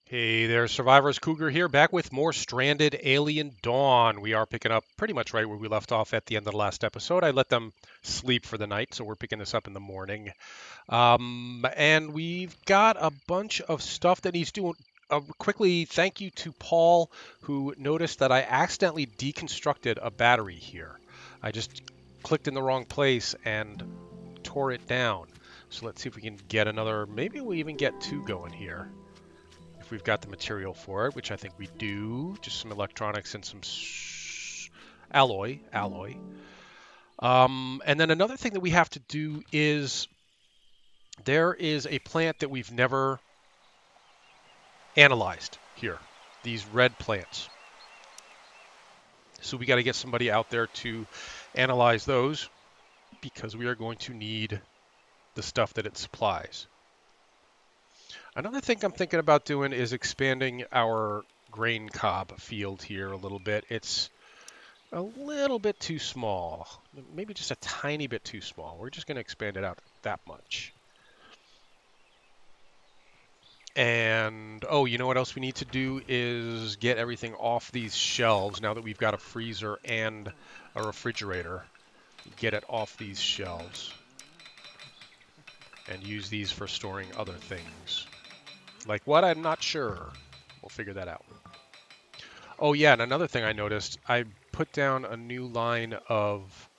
Hey there, Survivors. Cougar here, back with more Stranded Alien Dawn. We are picking up pretty much right where we left off at the end of the last episode. I let them sleep for the night, so we're picking this up in the morning. And we've got a bunch of stuff that needs doing. Quickly, thank you to Paul, who noticed that I accidentally deconstructed a battery here. I just clicked in the wrong place and tore it down. So let's see if we can get another, maybe we'll even get two going here if we've got the material for it, which I think we do. Just some electronics and some alloy. And then another thing that we have to do is there is a plant that we've never analyzed here. These red plants. So we got to get somebody out there to analyze those because we are going to need the stuff that it supplies. Another thing I'm thinking about doing is expanding our grain cob field here a little bit. It's a little bit too small. Maybe just a tiny bit too small. We're just going to expand it out that much. And, oh, you know what else we need to do is get everything off these shelves now that we've got a freezer and a refrigerator. Get it off these shelves and use these for storing other things. Like what? I'm not sure. We'll figure that out. Oh, yeah, and another thing I noticed, I put down a new line of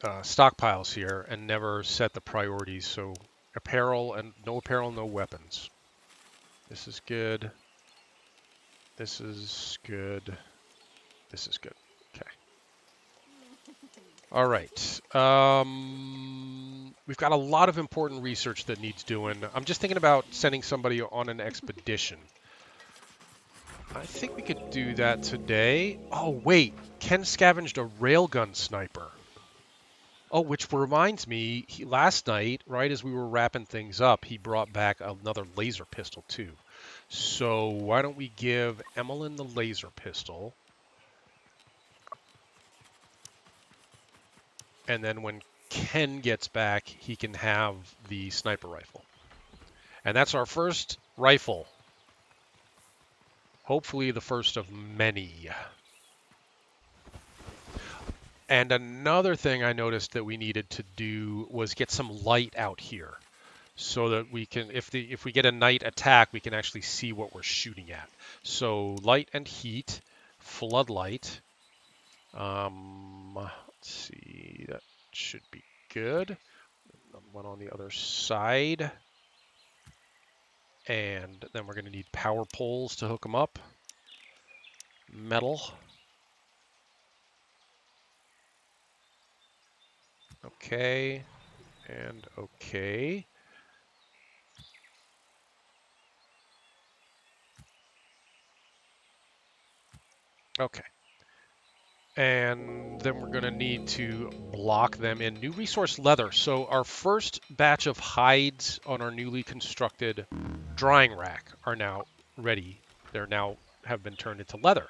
stockpiles here and never set the priorities. So apparel and no apparel, no weapons. This is good. This is good. This is good. Okay. All right. We've got a lot of important research that needs doing. I'm just thinking about sending somebody on an expedition. I think we could do that today. Oh, wait. Ken scavenged a railgun sniper. Oh, which reminds me, last night, right as we were wrapping things up, he brought back another laser pistol too. So why don't we give Emmeline the laser pistol, and then when Ken gets back, he can have the sniper rifle. And that's our first rifle. Hopefully the first of many. And another thing I noticed that we needed to do was get some light out here, so that we can, if we get a night attack, we can actually see what we're shooting at. So light and heat, floodlight. Let's see, that should be good. One on the other side, and then we're going to need power poles to hook them up. Metal. Okay, and okay. Okay. And then we're going to need to block them in new resource leather. So our first batch of hides on our newly constructed drying rack are now ready. They're now have been turned into leather,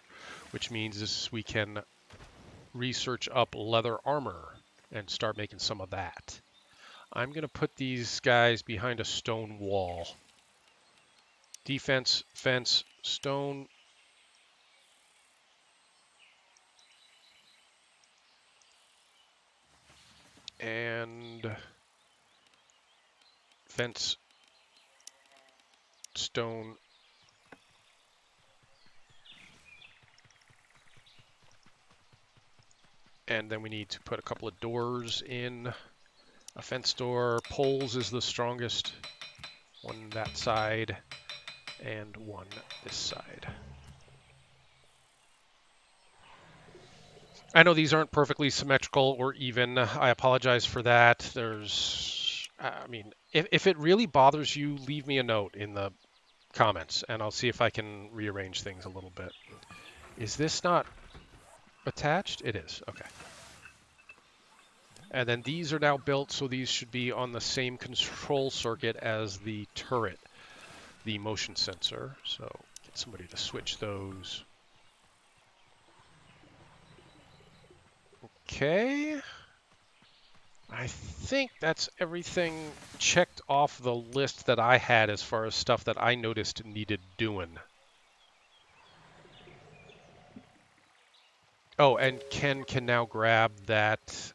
which means we can research up leather armor and start making some of that. I'm going to put these guys behind a stone wall. Defense, fence, stone. And fence, stone. And then we need to put a couple of doors in. A fence door. Poles is the strongest. One that side and one this side. I know these aren't perfectly symmetrical or even. I apologize for that. I mean, if it really bothers you, leave me a note in the comments and I'll see if I can rearrange things a little bit. Is this not attached? It is. Okay. And then these are now built, so these should be on the same control circuit as the turret, the motion sensor. So get somebody to switch those. Okay. I think that's everything checked off the list that I had as far as stuff that I noticed needed doing. Oh, and Ken can now grab that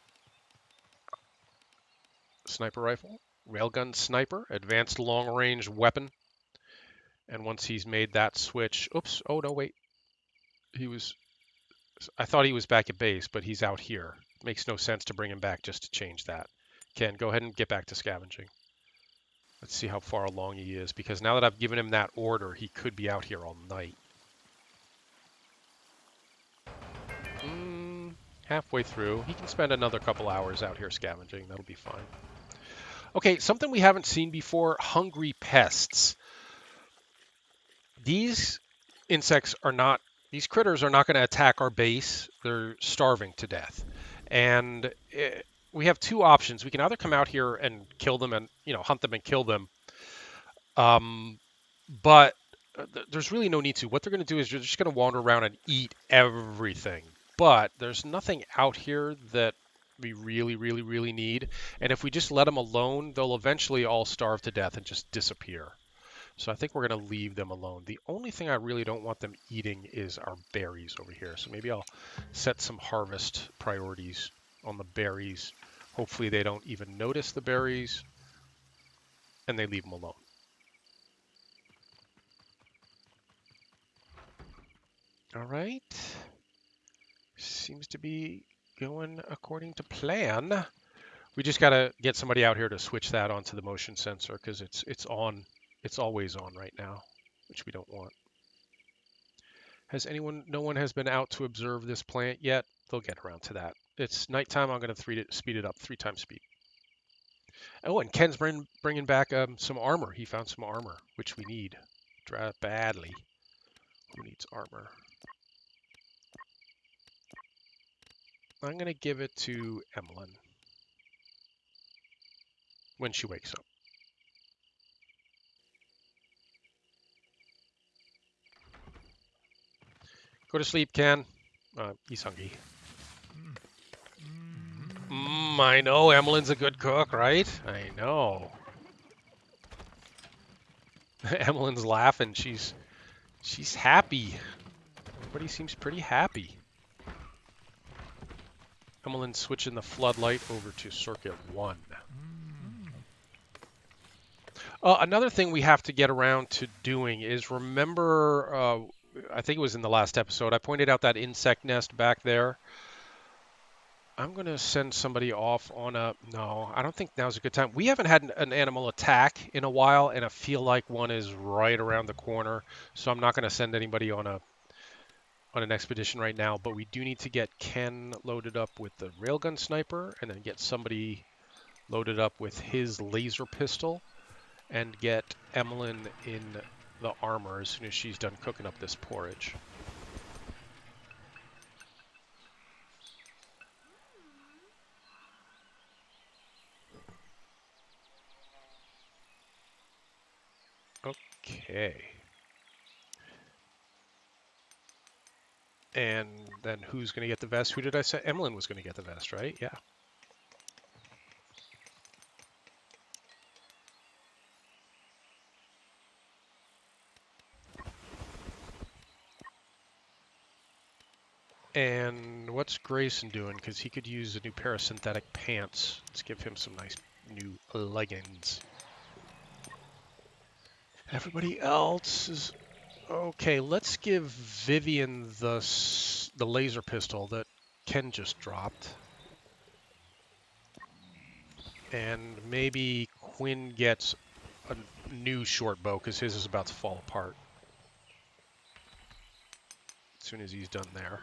sniper rifle, railgun sniper, advanced long-range weapon. And once he's made that switch, oops, oh no, wait. I thought he was back at base, but he's out here. Makes no sense to bring him back just to change that. Ken, go ahead and get back to scavenging. Let's see how far along he is, because now that I've given him that order, he could be out here all night. Halfway through. He can spend another couple hours out here scavenging. That'll be fine. Okay, something we haven't seen before, hungry pests. These these critters are not going to attack our base. They're starving to death. And we have two options. We can either come out here and kill them and, hunt them and kill them. But there's really no need to. What they're going to do is they're just going to wander around and eat everything. But there's nothing out here that we really, really, really need. And if we just let them alone, they'll eventually all starve to death and just disappear. So I think we're going to leave them alone. The only thing I really don't want them eating is our berries over here. So maybe I'll set some harvest priorities on the berries. Hopefully they don't even notice the berries and they leave them alone. All right. Seems to be going according to plan. We just got to get somebody out here to switch that onto the motion sensor because it's on. It's always on right now, which we don't want. No one has been out to observe this plant yet. They'll get around to that. It's nighttime. I'm going to speed it up 3 times speed. Oh, and Ken's bringing back some armor. He found some armor, which we need badly. Who needs armor? I'm going to give it to Emlyn when she wakes up. Go to sleep, Ken. He's hungry. I know Emlyn's a good cook, right? I know. Emlyn's laughing. She's happy. Everybody seems pretty happy. Emlyn's switching the floodlight over to circuit 1. Another thing we have to get around to doing is remember, I think it was in the last episode, I pointed out that insect nest back there. I'm going to send somebody off on a... No, I don't think now's a good time. We haven't had an animal attack in a while, and I feel like one is right around the corner. So I'm not going to send anybody on an expedition right now, but we do need to get Ken loaded up with the railgun sniper, and then get somebody loaded up with his laser pistol, and get Emlyn in the armor as soon as she's done cooking up this porridge. Okay. And then who's going to get the vest? Who did I say? Emlyn was going to get the vest, right? Yeah. And what's Grayson doing? Because he could use a new pair of synthetic pants. Let's give him some nice new leggings. Everybody else is... Okay, let's give Vivian the laser pistol that Ken just dropped. And maybe Quinn gets a new short bow because his is about to fall apart as soon as he's done there.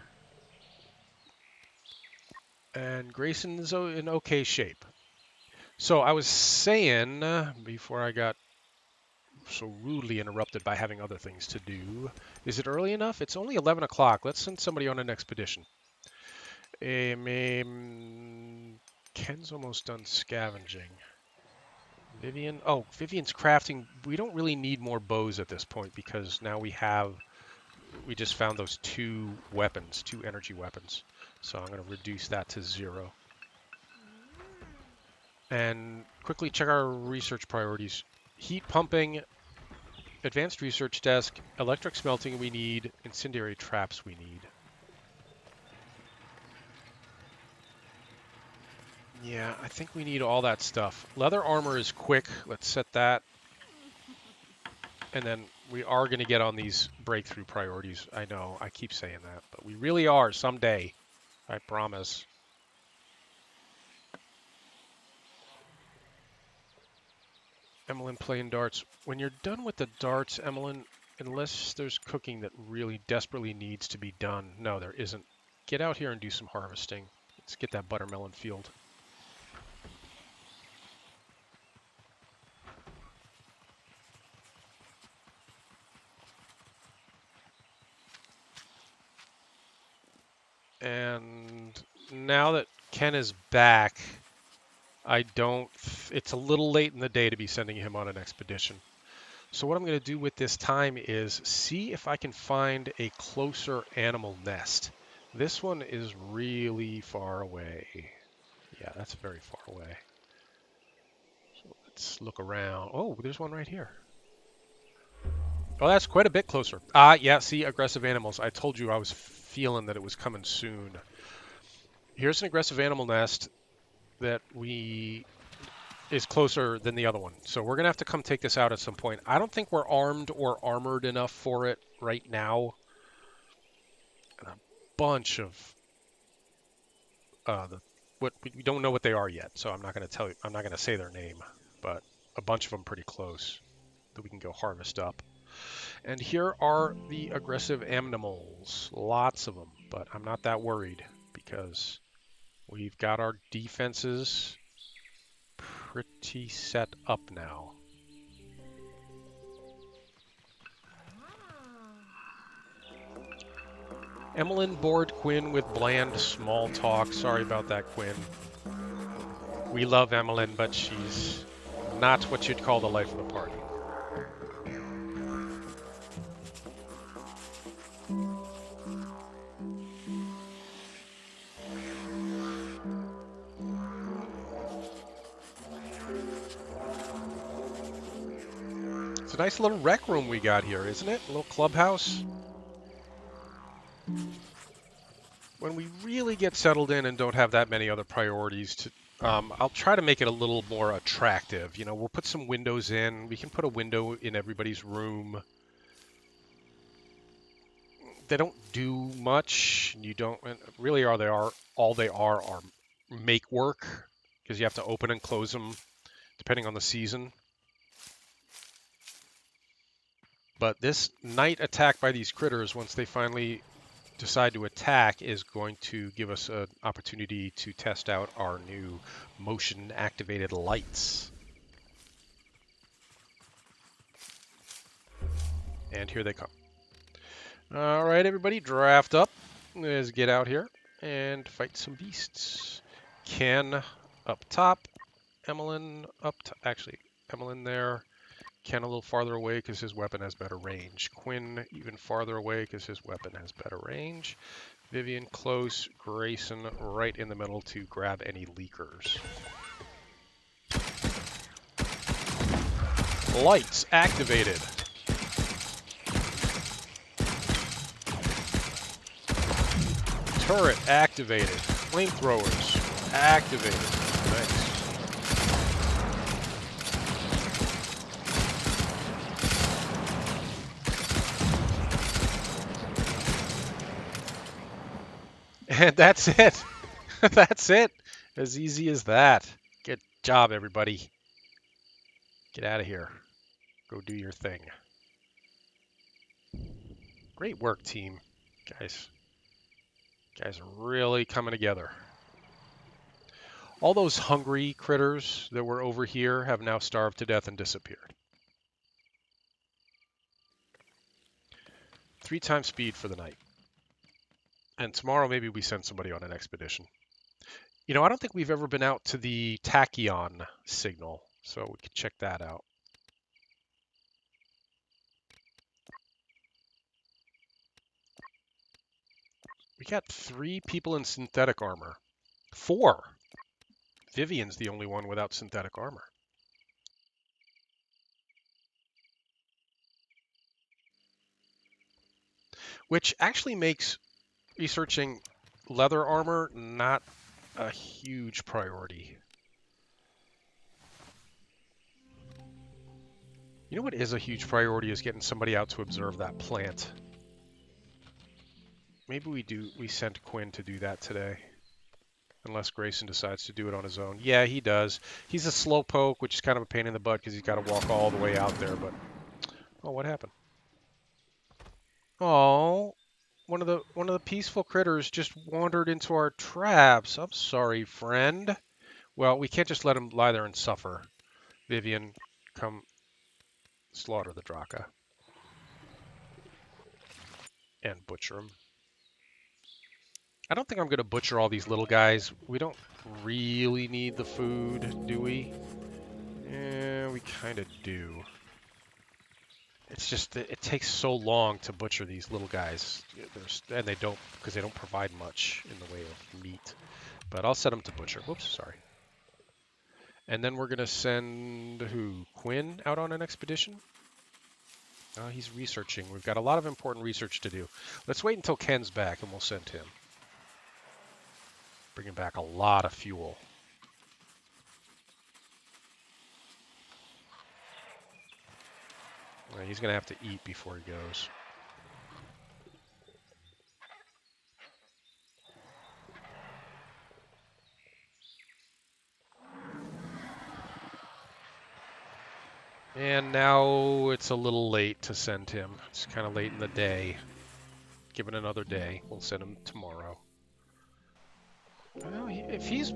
And Grayson's in okay shape. So I was saying, before I got so rudely interrupted by having other things to do, is it early enough? It's only 11 o'clock. Let's send somebody on an expedition. Ken's almost done scavenging. Vivian, Vivian's crafting. We don't really need more bows at this point because now we just found those 2 weapons, 2 energy weapons. So I'm going to reduce that to 0. And quickly check our research priorities. Heat pumping, advanced research desk, electric smelting we need, incendiary traps we need. Yeah, I think we need all that stuff. Leather armor is quick. Let's set that. And then we are going to get on these breakthrough priorities. I know, I keep saying that, but we really are someday. I promise. Emmeline playing darts. When you're done with the darts, Emmeline, unless there's cooking that really desperately needs to be done. No, there isn't. Get out here and do some harvesting. Let's get that buttermelon field. And now that Ken is back, I don't. It's a little late in the day to be sending him on an expedition. So what I'm going to do with this time is see if I can find a closer animal nest. This one is really far away. Yeah, that's very far away. So let's look around. Oh, there's one right here. Oh, that's quite a bit closer. Ah, yeah, see, aggressive animals. I told you I was feeling that it was coming soon. Here's an aggressive animal nest that is closer than the other one. So we're going to have to come take this out at some point. I don't think we're armed or armored enough for it right now. And a bunch of what we don't know what they are yet, so I'm not going to tell you. I'm not going to say their name, but a bunch of them pretty close that we can go harvest up. And here are the aggressive animals. Lots of them, but I'm not that worried because we've got our defenses pretty set up now. Emmeline bored Quinn with bland small talk. Sorry about that, Quinn. We love Emmeline, but she's not what you'd call the life of the party. It's a nice little rec room we got here, isn't it? A little clubhouse. When we really get settled in and don't have that many other priorities, I'll try to make it a little more attractive. You know, we'll put some windows in. We can put a window in everybody's room. They don't do much. You don't really all they are make work because you have to open and close them depending on the season. But this night attack by these critters, once they finally decide to attack, is going to give us an opportunity to test out our new motion activated lights. And here they come. All right, everybody, draft up. Let's get out here and fight some beasts. Ken up top, Emmeline actually, Emmeline there. Ken a little farther away because his weapon has better range. Quinn even farther away because his weapon has better range. Vivian close, Grayson right in the middle to grab any leakers. Lights activated. Turret activated. Flamethrowers activated. Nice. And that's it. That's it. As easy as that. Good job, everybody. Get out of here. Go do your thing. Great work, team. Guys are really coming together. All those hungry critters that were over here have now starved to death and disappeared. 3 times speed for the night. And tomorrow maybe we send somebody on an expedition. You know, I don't think we've ever been out to the tachyon signal, so we could check that out. We got 3 people in synthetic armor. 4. Vivian's the only one without synthetic armor. Which actually makes researching leather armor not a huge priority. You know what is a huge priority is getting somebody out to observe that plant. Maybe we sent Quinn to do that today. Unless Grayson decides to do it on his own. Yeah, he does. He's a slowpoke, which is kind of a pain in the butt because he's got to walk all the way out there, but... Oh, what happened? Oh, one of the peaceful critters just wandered into our traps. I'm sorry, friend. Well, we can't just let him lie there and suffer. Vivian, come slaughter the Draka. And butcher him. I don't think I'm going to butcher all these little guys. We don't really need the food, do we? Yeah, we kind of do. It's just that it takes so long to butcher these little guys. And they don't, because they don't provide much in the way of meat. But I'll set them to butcher. Whoops, sorry. And then we're going to send, who? Quinn out on an expedition? He's researching. We've got a lot of important research to do. Let's wait until Ken's back and we'll send him. Bringing back a lot of fuel. He's going to have to eat before he goes. And now it's a little late to send him. It's kind of late in the day. Give it another day. We'll send him tomorrow. Well, if he's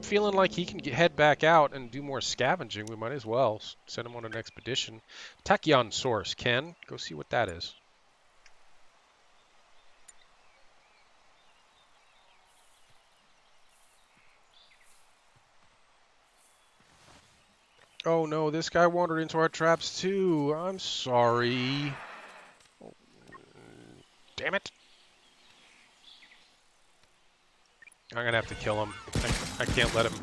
feeling like he can head back out and do more scavenging, we might as well send him on an expedition. Tachyon source. Ken, go see what that is. Oh no, this guy wandered into our traps too. I'm sorry. Oh, damn it. I'm gonna have to kill him. I can't let him.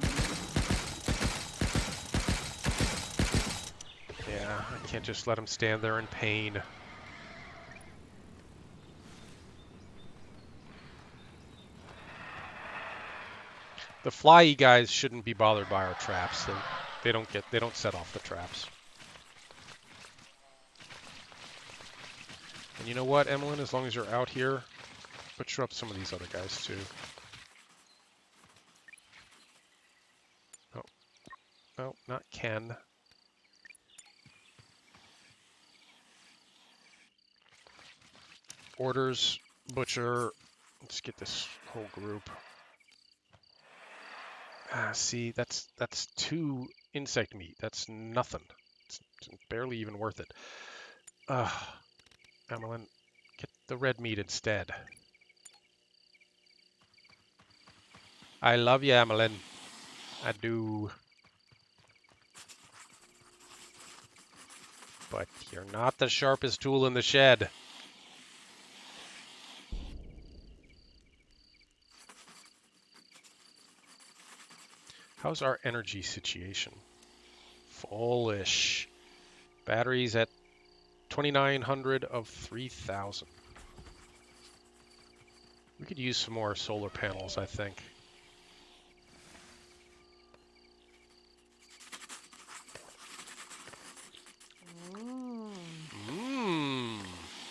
Yeah, I can't just let him stand there in pain. The flyy guys shouldn't be bothered by our traps. They don't set off the traps. And you know what, Emmeline? As long as you're out here, butcher up some of these other guys too. Oh, no, not Ken. Orders, butcher. Let's get this whole group. See, that's 2 insect meat. That's nothing. It's barely even worth it. Emmeline, get the red meat instead. I love you, Emmeline. I do. But you're not the sharpest tool in the shed. How's our energy situation? Fullish. Batteries at 2,900 of 3,000. We could use some more solar panels, I think.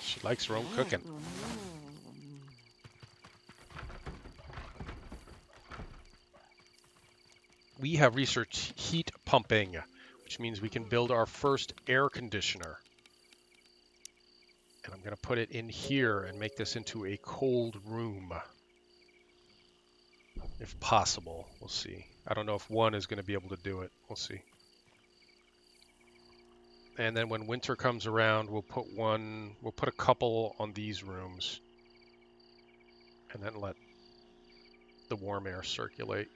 She likes her own cooking. We have researched heat pumping, which means we can build our first air conditioner. And I'm going to put it in here and make this into a cold room. If possible, we'll see. I don't know if one is going to be able to do it. We'll see. And then when winter comes around, we'll put a couple on these rooms. And then let the warm air circulate.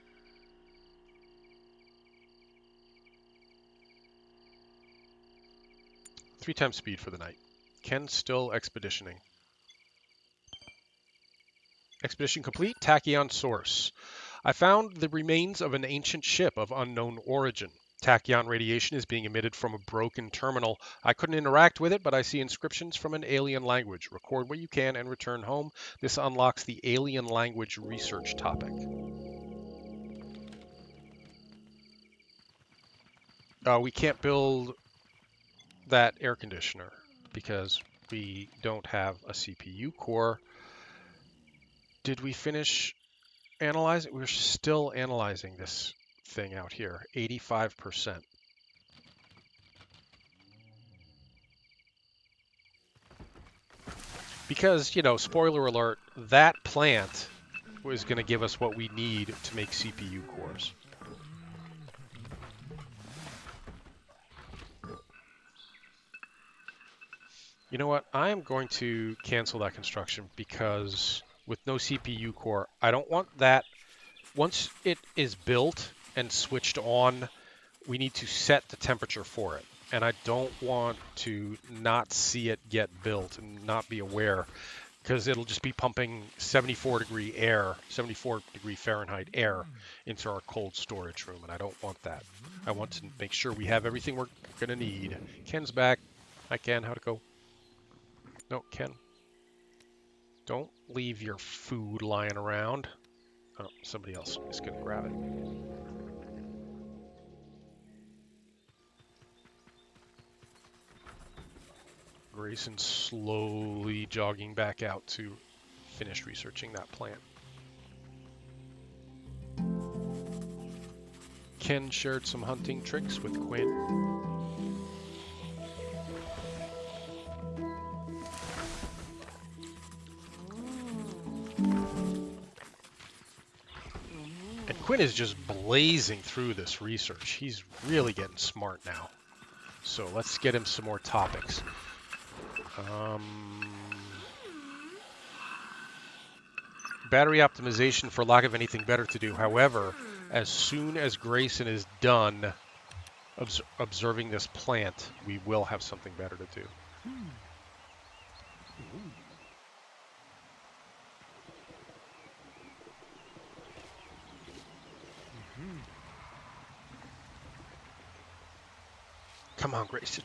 3 times speed for the night. Ken's still expeditioning. Expedition complete. Tachyon source. I found the remains of an ancient ship of unknown origin. Tachyon radiation is being emitted from a broken terminal. I couldn't interact with it, but I see inscriptions from an alien language. Record what you can and return home. This unlocks the alien language research topic. We can't build that air conditioner because we don't have a CPU core. Did we finish analyzing? We're still analyzing this thing out here, 85%. Because, spoiler alert, that plant was going to give us what we need to make CPU cores. You know what? I am going to cancel that construction because with no CPU core, I don't want that. Once it is built and switched on, we need to set the temperature for it. And I don't want to not see it get built and not be aware, because it'll just be pumping 74 degree Fahrenheit air into our cold storage room, and I don't want that. I want to make sure we have everything we're going to need. Ken's back. Hi, Ken. How'd it go? No, Ken. Don't leave your food lying around. Oh, somebody else is going to grab it. Grayson slowly jogging back out to finish researching that plant. Ken shared some hunting tricks with Quinn. And Quinn is just blazing through this research. He's really getting smart now. So let's get him some more topics. Battery optimization for lack of anything better to do. However, as soon as Grayson is done observing this plant, we will have something better to do. Come on, Grayson.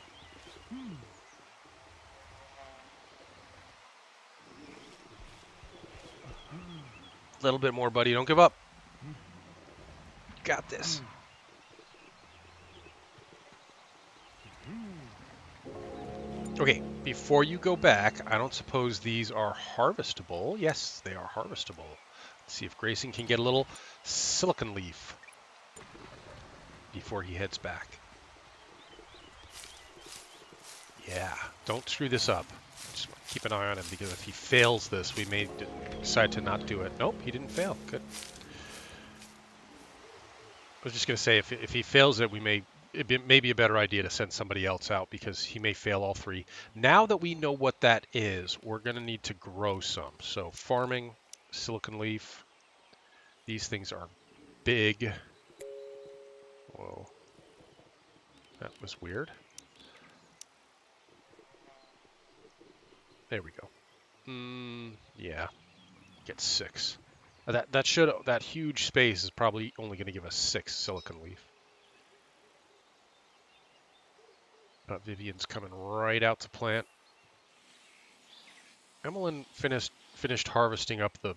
A little bit more, buddy. Don't give up. Got this. Okay, before you go back, I don't suppose these are harvestable. Yes, they are harvestable. Let's see if Grayson can get a little silicon leaf before he heads back. Yeah, don't screw this up. Just keep an eye on him, because if he fails this, we may decide to not do it. Nope, he didn't fail. Good. I was just going to say, if he fails it, it may be a better idea to send somebody else out, because he may fail all three. Now that we know what that is, we're going to need to grow some. So farming, silicon leaf. These things are big. Whoa. That was weird. There we go. Yeah. Get 6. That huge space is probably only going to give us 6 silicon leaf. But Vivian's coming right out to plant. Emmeline finished harvesting up the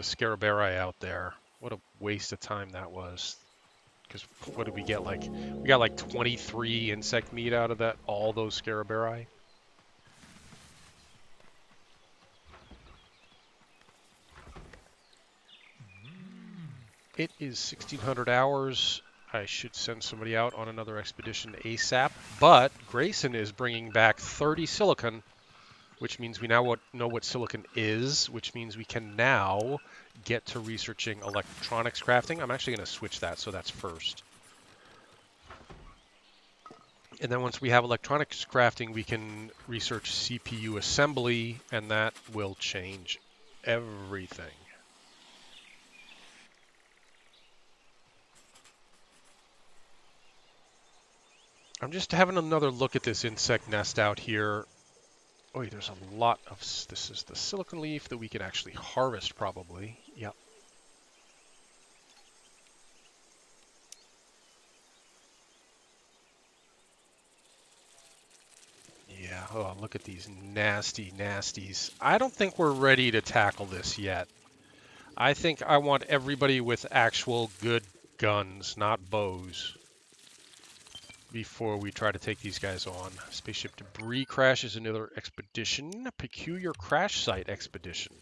Scarabaei out there. What a waste of time that was. Because what did we get? We got like 23 insect meat out of all those Scarabaei. It is 1600 hours. I should send somebody out on another expedition ASAP. But Grayson is bringing back 30 silicon, which means we now know what silicon is, which means we can now get to researching electronics crafting. I'm actually going to switch that, so that's first. And then once we have electronics crafting, we can research CPU assembly, and that will change everything. I'm just having another look at this insect nest out here. Oh, there's a lot of... This is the silicon leaf that we can actually harvest, probably. Yep. Oh, look at these nasty nasties. I don't think we're ready to tackle this yet. I think I want everybody with actual good guns, not bows, before we try to take these guys on. Spaceship debris crash is another expedition. Peculiar crash site expedition.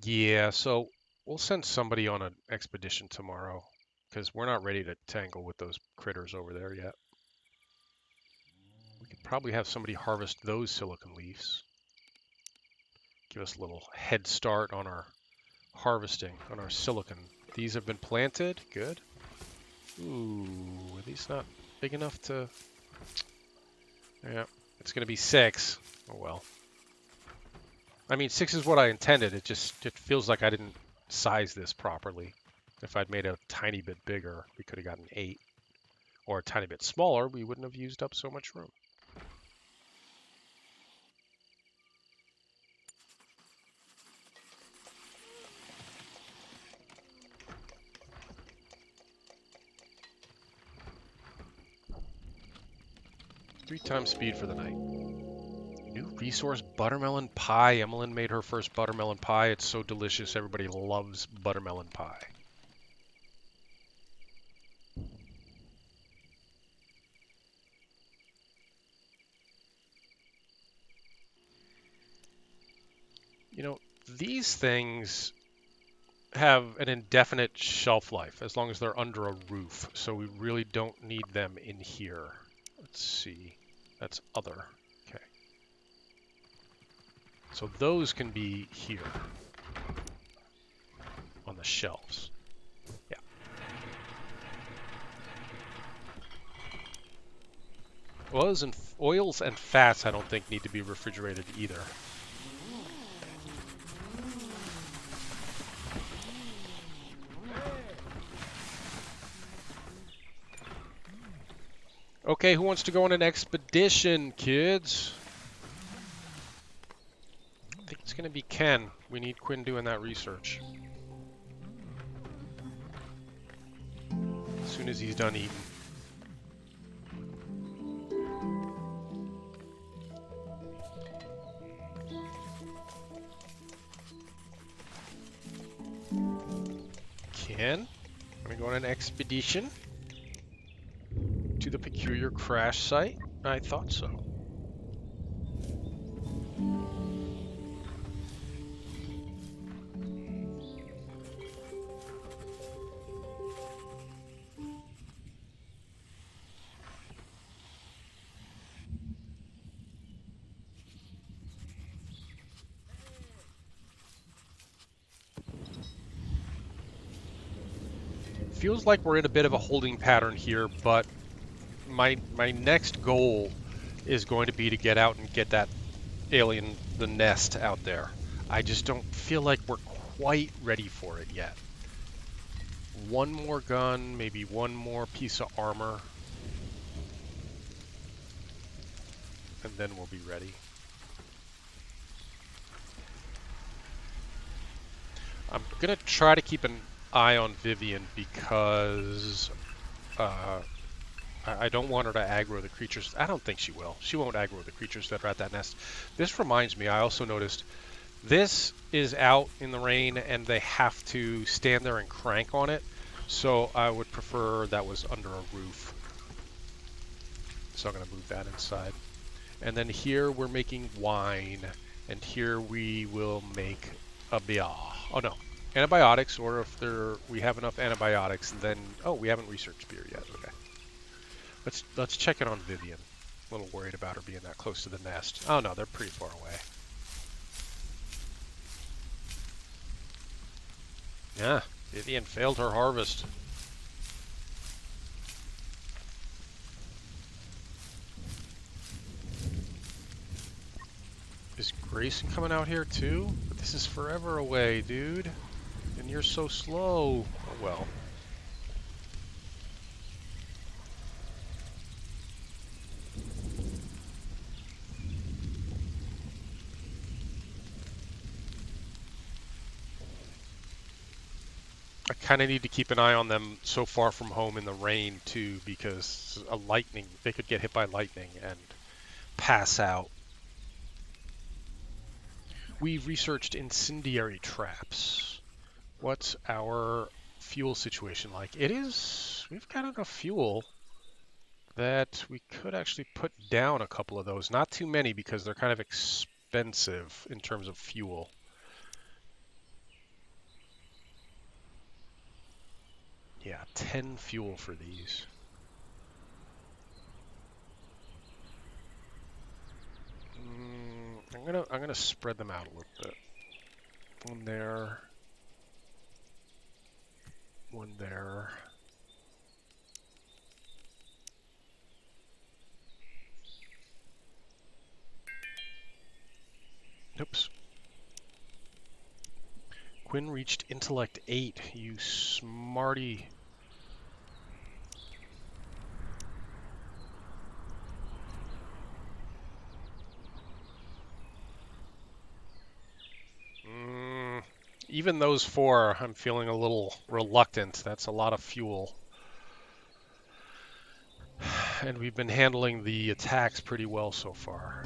Yeah, so we'll send somebody on an expedition tomorrow because we're not ready to tangle with those critters over there yet. We could probably have somebody harvest those silicon leaves. Give us a little head start on our harvesting, on our silicon. These have been planted. Good. Ooh, are these not big enough to... Yeah, it's going to be 6. Oh, well. I mean, 6 is what I intended. It feels like I didn't size this properly. If I'd made a tiny bit bigger, we could have gotten 8. Or a tiny bit smaller, we wouldn't have used up so much room. Three times speed for the night. New resource, buttermelon pie. Emmeline made her first buttermelon pie. It's so delicious. Everybody loves buttermelon pie. You know, these things have an indefinite shelf life as long as they're under a roof, so we really don't need them in here. Let's see. That's other. Okay. So those can be here on the shelves. Yeah. Oils and fats I don't think need to be refrigerated either. Okay, who wants to go on an expedition, kids? I think it's going to be Ken. We need Quinn doing that research. As soon as he's done eating. Ken, want to go on an expedition to the peculiar crash site? I thought so. Feels like we're in a bit of a holding pattern here, but my next goal is going to be to get out and get that alien, the nest, out there. I just don't feel like we're quite ready for it yet. One more gun, maybe one more piece of armor, and then we'll be ready. I'm gonna try to keep an eye on Vivian because I don't want her to aggro the creatures. I don't think she will. She won't aggro the creatures that are at that nest. This reminds me, I also noticed this is out in the rain and they have to stand there and crank on it. So I would prefer that was under a roof. So I'm going to move that inside. And then here we're making wine. And here we will make a beer. Oh no, antibiotics, or if we have enough antibiotics, then... Oh, we haven't researched beer yet. Okay. Let's check it on Vivian. A little worried about her being that close to the nest. Oh no, they're pretty far away. Yeah, Vivian failed her harvest. Is Grayson coming out here too? But this is forever away, dude. And you're so slow. Oh well. I kind of need to keep an eye on them so far from home in the rain too, because they could get hit by lightning and pass out. We've researched incendiary traps. What's our fuel situation like? We've got enough fuel that we could actually put down a couple of those. Not too many because they're kind of expensive in terms of fuel. Yeah, 10 fuel for these. I'm gonna spread them out a little bit. One there. One there. Oops. Quinn reached intellect 8. You smarty. Even those 4, I'm feeling a little reluctant. That's a lot of fuel. And we've been handling the attacks pretty well so far.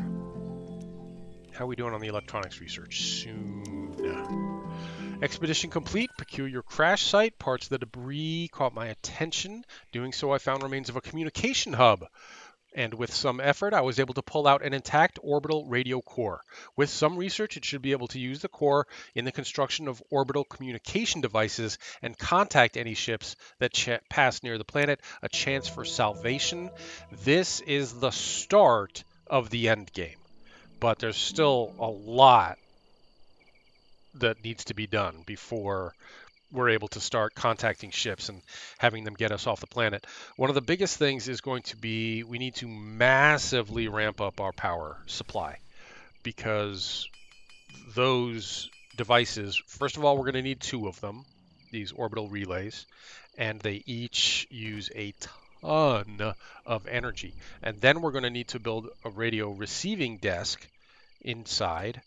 How are we doing on the electronics research? Soon. Expedition complete. Peculiar crash site. Parts of the debris caught my attention. Doing so, I found remains of a communication hub. And with some effort, I was able to pull out an intact orbital radio core. With some research, it should be able to use the core in the construction of orbital communication devices and contact any ships that pass near the planet, a chance for salvation. This is the start of the end game, but there's still a lot that needs to be done before we're able to start contacting ships and having them get us off the planet. One of the biggest things is going to be we need to massively ramp up our power supply because those devices, first of all, we're going to need 2 of them, these orbital relays, and they each use a ton of energy. And then we're going to need to build a radio receiving desk inside,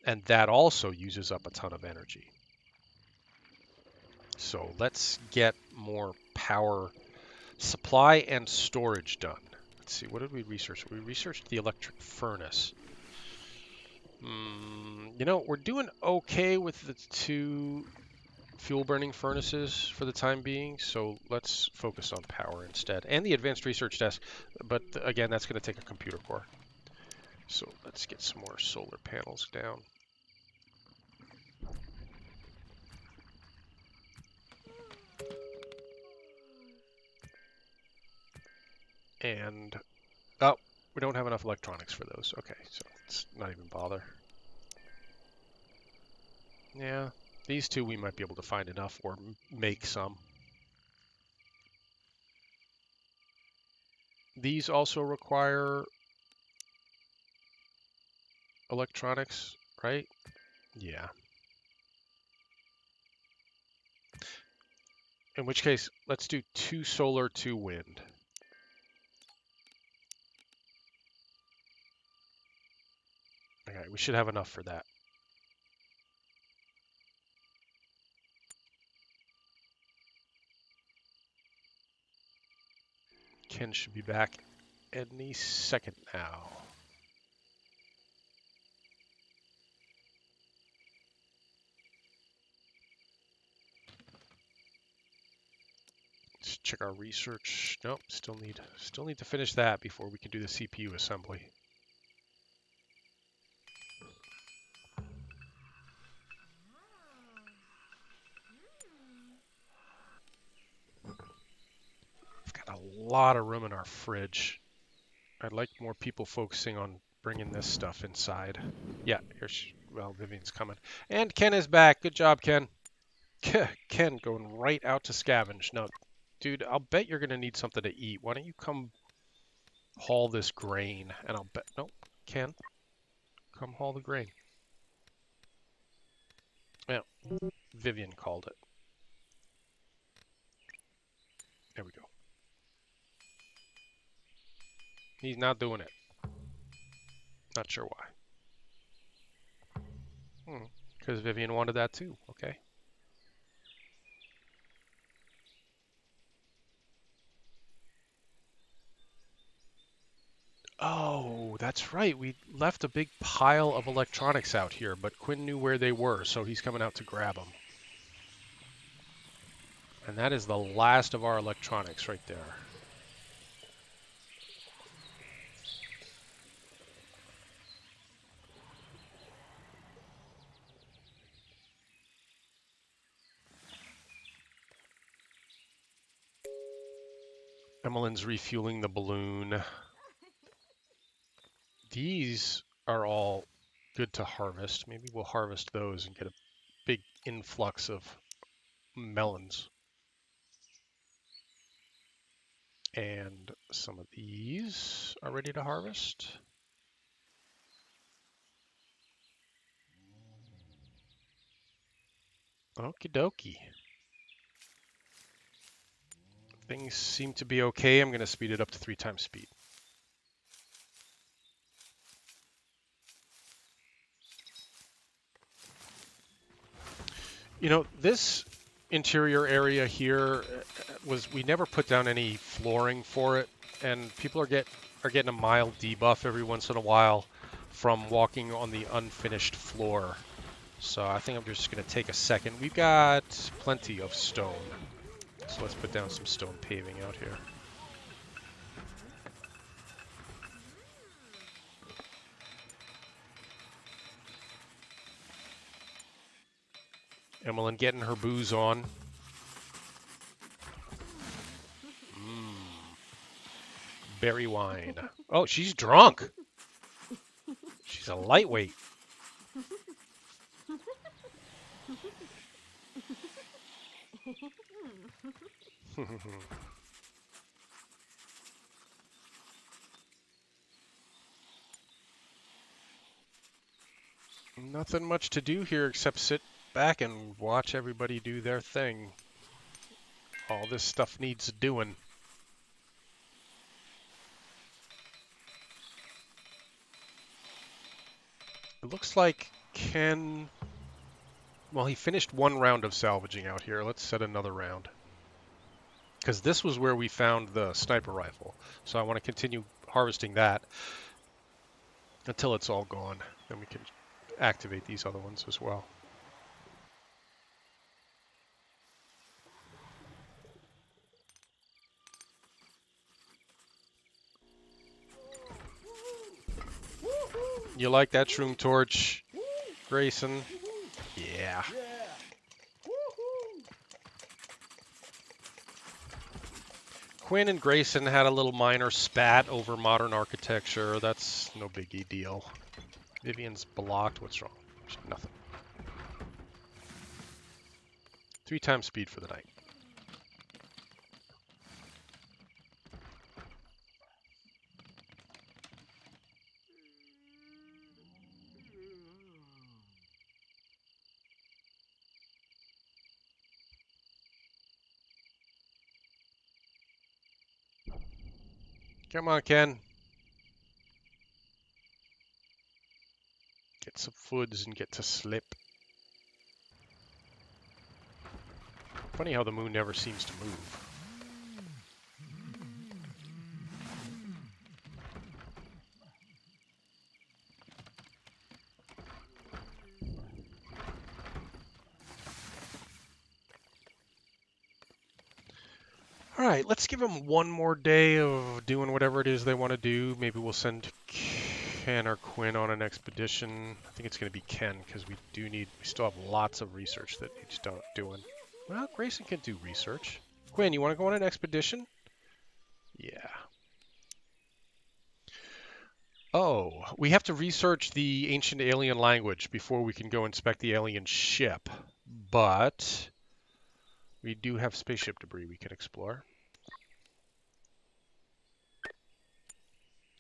and that also uses up a ton of energy. So let's get more power supply and storage done. Let's see, what did we research? We researched the electric furnace. We're doing okay with the 2 fuel burning furnaces for the time being, so let's focus on power instead. And the advanced research desk, but again, that's going to take a computer core. So let's get some more solar panels down. And, oh, we don't have enough electronics for those. Okay, so let's not even bother. Yeah, these 2 we might be able to find enough or make some. These also require electronics, right? Yeah. In which case, let's do 2 solar, 2 wind. Okay, we should have enough for that. Ken should be back any second now. Let's check our research. Nope, still need to finish that before we can do the CPU assembly. We've got a lot of room in our fridge. I'd like more people focusing on bringing this stuff inside. Yeah, well, Vivian's coming. And Ken is back. Good job, Ken. Ken going right out to scavenge. No, dude, I'll bet you're going to need something to eat. Why don't you come haul this grain? And I'll bet... Nope, Ken, come haul the grain. Yeah, Vivian called it. There we go. He's not doing it. Not sure why. Because Vivian wanted that too. Okay. Oh, that's right. We left a big pile of electronics out here, but Quinn knew where they were, so he's coming out to grab them. And that is the last of our electronics right there. Emmeline's refueling the balloon. These are all good to harvest. Maybe we'll harvest those and get a big influx of melons. And some of these are ready to harvest. Okie dokie. Things seem to be okay. I'm going to speed it up to 3 times speed. You know, this interior area here we never put down any flooring for it, and people are getting a mild debuff every once in a while from walking on the unfinished floor. So I think I'm just going to take a second. We've got plenty of stone, so let's put down some stone paving out here. Emmeline getting her booze on. Berry wine. Oh, she's drunk. She's a lightweight. Nothing much to do here except sit back and watch everybody do their thing. All this stuff needs doing. It looks like Ken... Well, he finished 1 round of salvaging out here. Let's set another round. Because this was where we found the sniper rifle. So I want to continue harvesting that until it's all gone. Then we can activate these other ones as well. You like that shroom torch, Grayson? Yeah. Quinn and Grayson had a little minor spat over modern architecture. That's no biggie deal. Vivian's blocked. What's wrong? Nothing. 3 times speed for the night. Come on, Ken. Get some foods and get to slip. Funny how the moon never seems to move. All right, let's give them 1 more day of doing whatever it is they want to do. Maybe we'll send Ken or Quinn on an expedition. I think it's going to be Ken because we still have lots of research that needs doing. Well, Grayson can do research. Quinn, you want to go on an expedition? Yeah. Oh, we have to research the ancient alien language before we can go inspect the alien ship. But we do have spaceship debris we can explore.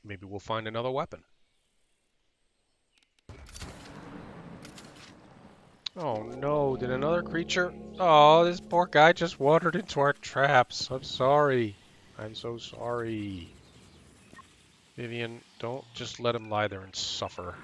Maybe we'll find another weapon. Oh no, did another creature? Oh, this poor guy just wandered into our traps. I'm sorry. I'm so sorry. Vivian, don't just let him lie there and suffer.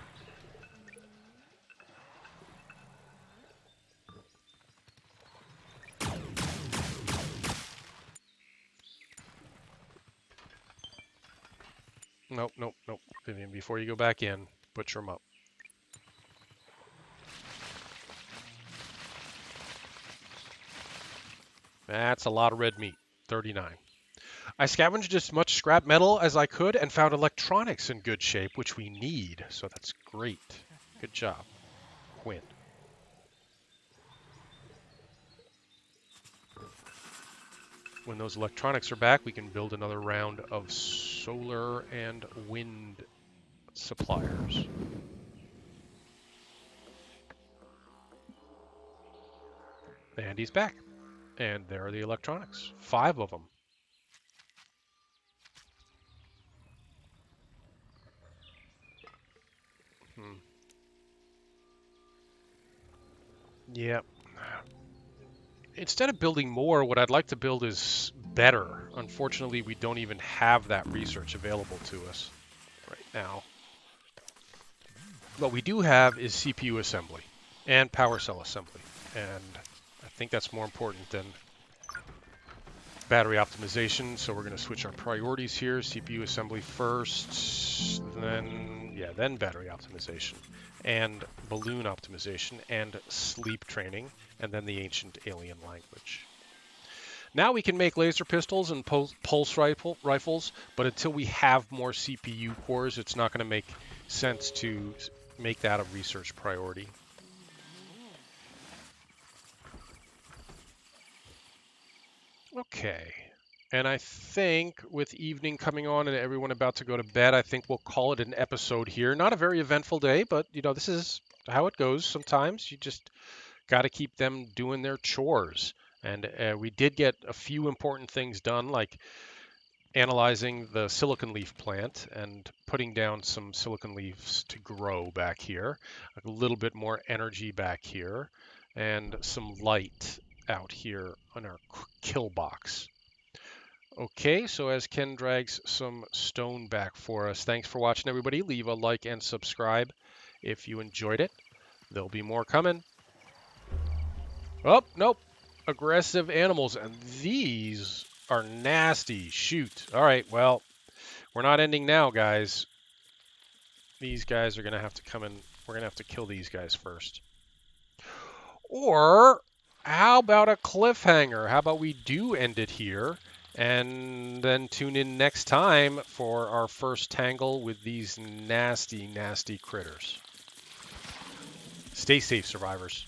Nope, nope, nope. Vivian, before you go back in, butcher them up. That's a lot of red meat. 39. I scavenged as much scrap metal as I could and found electronics in good shape, which we need. So that's great. Good job, Quinn. When those electronics are back, we can build another round of solar and wind suppliers. And he's back. And there are the electronics. 5 of them. Hmm. Yeah. Instead of building more, what I'd like to build is better. Unfortunately, we don't even have that research available to us right now. What we do have is CPU assembly and power cell assembly. And I think that's more important than battery optimization. So we're going to switch our priorities here. CPU assembly first, then battery optimization and balloon optimization and sleep training, and then the ancient alien language. Now we can make laser pistols and pulse rifles, but until we have more CPU cores, it's not going to make sense to make that a research priority. Okay. And I think with evening coming on and everyone about to go to bed, I think we'll call it an episode here. Not a very eventful day, but this is how it goes sometimes. You just got to keep them doing their chores. And we did get a few important things done, like analyzing the silicon leaf plant and putting down some silicon leaves to grow back here, a little bit more energy back here, and some light out here on our kill box. Okay, so as Ken drags some stone back for us, thanks for watching, everybody. Leave a like and subscribe if you enjoyed it. There'll be more coming. Oh, nope. Aggressive animals, and these are nasty. Shoot. All right, well, we're not ending now, guys. These guys are going to have to come in. We're going to have to kill these guys first. Or how about a cliffhanger? How about we do end it here and then tune in next time for our first tangle with these nasty, nasty critters. Stay safe, survivors.